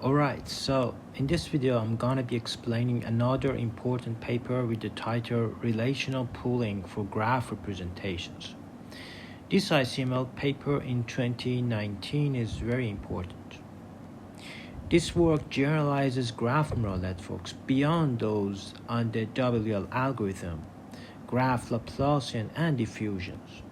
Alright, so in this video I'm gonna be explaining another important paper with the title Relational Pooling for Graph Representations. This ICML paper in 2019 is very important. This work generalizes graph neural networks beyond those on the WL algorithm, graph Laplacian and diffusions.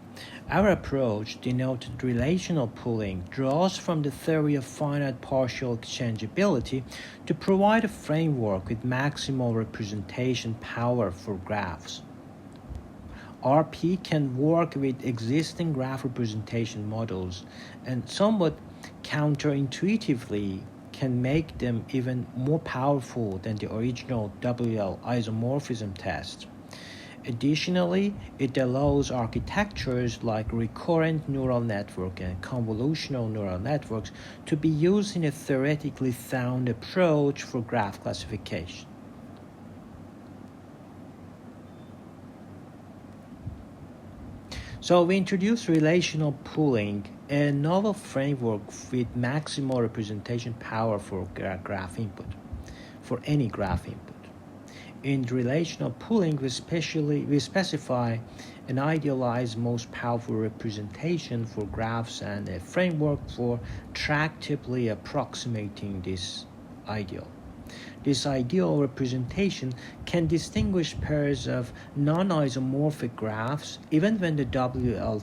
Our approach, denoted relational pooling, draws from the theory of finite partial exchangeability to provide a framework with maximal representation power for graphs. RP can work with existing graph representation models and somewhat counterintuitively can make them even more powerful than the original WL isomorphism test. Additionally, it allows architectures like recurrent neural network and convolutional neural networks to be used in a theoretically sound approach for graph classification. So we introduce relational pooling, a novel framework with maximal representation power for graph input, for any graph input. In relational pooling, we specify an idealized most powerful representation for graphs and a framework for tractably approximating this ideal. This ideal representation can distinguish pairs of non-isomorphic graphs even when the WL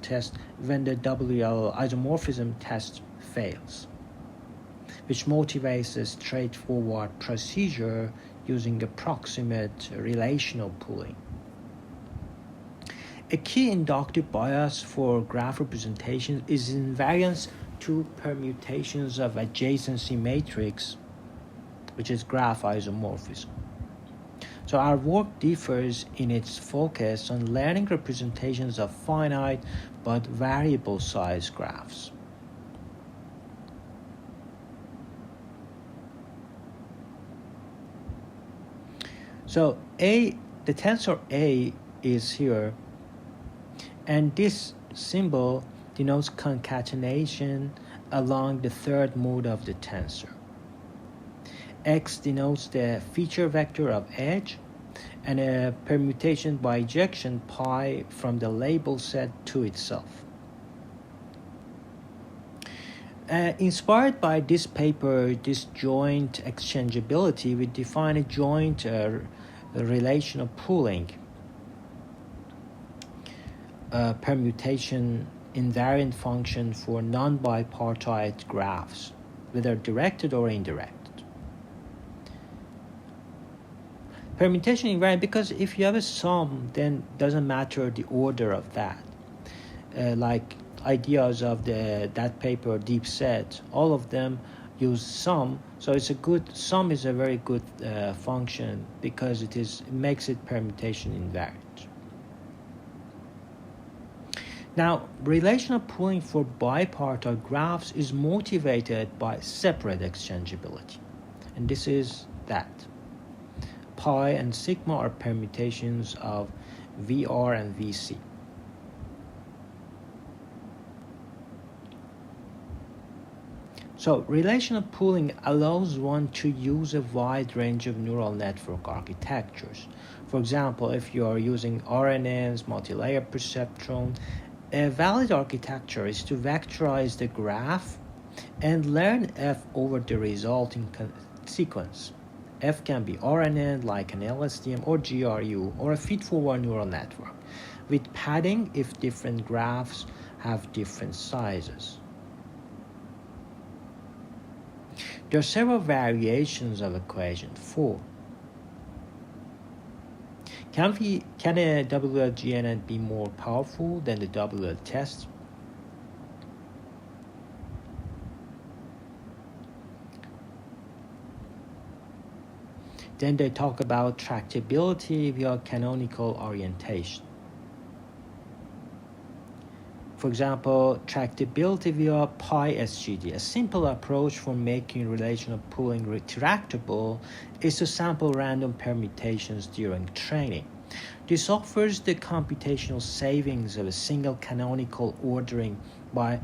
isomorphism test fails, which motivates a straightforward procedure using approximate relational pooling. A key inductive bias for graph representation is invariance to permutations of adjacency matrix, which is graph isomorphism. So our work differs in its focus on learning representations of finite but variable size graphs. So the tensor A is here, and this symbol denotes concatenation along the third mode of the tensor. X denotes the feature vector of edge, and a permutation bijection pi from the label set to itself. Inspired by this paper, this joint exchangeability, we define a joint relational pooling permutation invariant function for non-bipartite graphs, whether directed or indirect. Permutation invariant because if you have a sum, then doesn't matter the order of that. Like ideas of that paper, deep set, all of them use sum, so sum is a very good function because it makes it permutation invariant. Now, relational pooling for bipartite graphs is motivated by separate exchangeability, and this is that. Pi and sigma are permutations of VR and VC. So relational pooling allows one to use a wide range of neural network architectures. For example, if you are using RNNs, multi-layer perceptron, a valid architecture is to vectorize the graph and learn F over the resulting sequence. F can be RNN like an LSTM or GRU or a feed-forward neural network, with padding if different graphs have different sizes. There are several variations of equation 4. Can a WLGNN be more powerful than the WL test? Then they talk about tractability via canonical orientation. For example, tractability via pi SGD. A simple approach for making relational pooling retractable is to sample random permutations during training. This offers the computational savings of a single canonical ordering by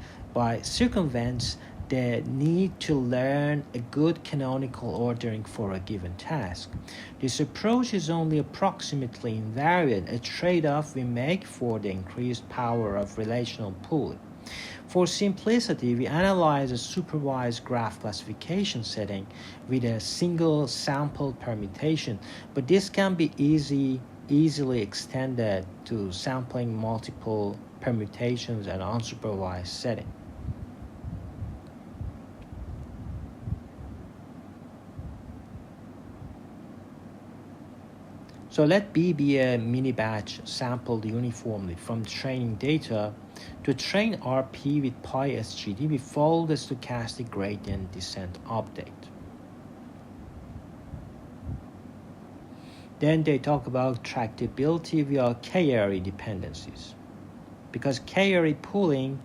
circumvents the need to learn a good canonical ordering for a given task. This approach is only approximately invariant, a trade-off we make for the increased power of relational pooling. For simplicity, we analyze a supervised graph classification setting with a single sample permutation, but this can be easily extended to sampling multiple permutations and unsupervised setting. So let B be a mini-batch sampled uniformly from training data. To train RP with pi SGD, we follow the stochastic gradient descent update. Then they talk about tractability via k-ary dependencies. Because k-ary pooling,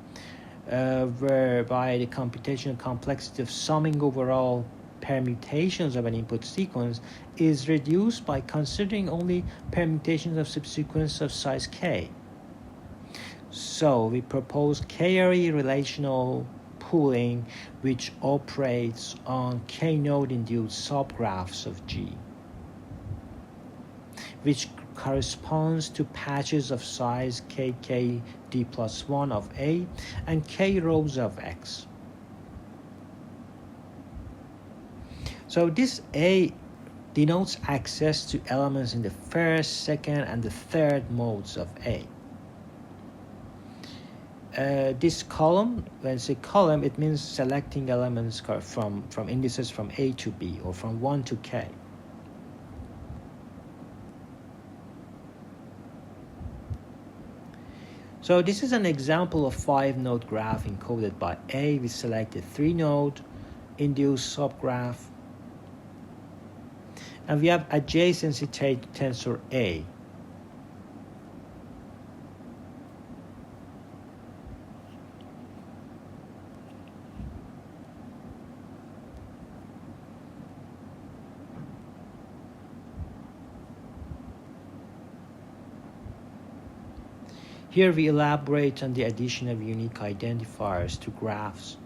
whereby the computational complexity of summing overall permutations of an input sequence is reduced by considering only permutations of subsequence of size k. So we propose k-ary relational pooling which operates on k-node induced subgraphs of G, which corresponds to patches of size kk d plus 1 of A and k rows of X. So this A denotes access to elements in the first, second, and the third modes of A. This column, when I say column, it means selecting elements from indices from A to B or from 1 to K. So this is an example of 5-node graph encoded by A. We selected 3-node induced subgraph. And we have adjacency tensor A. Here we elaborate on the addition of unique identifiers to graphs.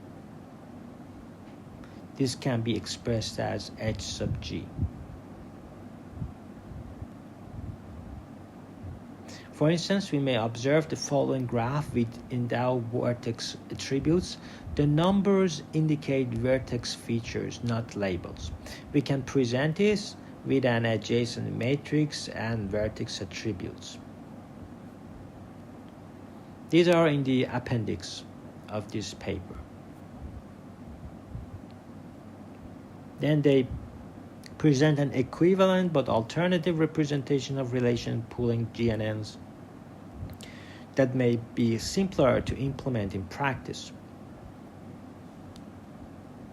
This can be expressed as H sub G. For instance, we may observe the following graph with endowed vertex attributes. The numbers indicate vertex features, not labels. We can present this with an adjacent matrix and vertex attributes. These are in the appendix of this paper. Then they present an equivalent but alternative representation of relation pooling GNNs that may be simpler to implement in practice.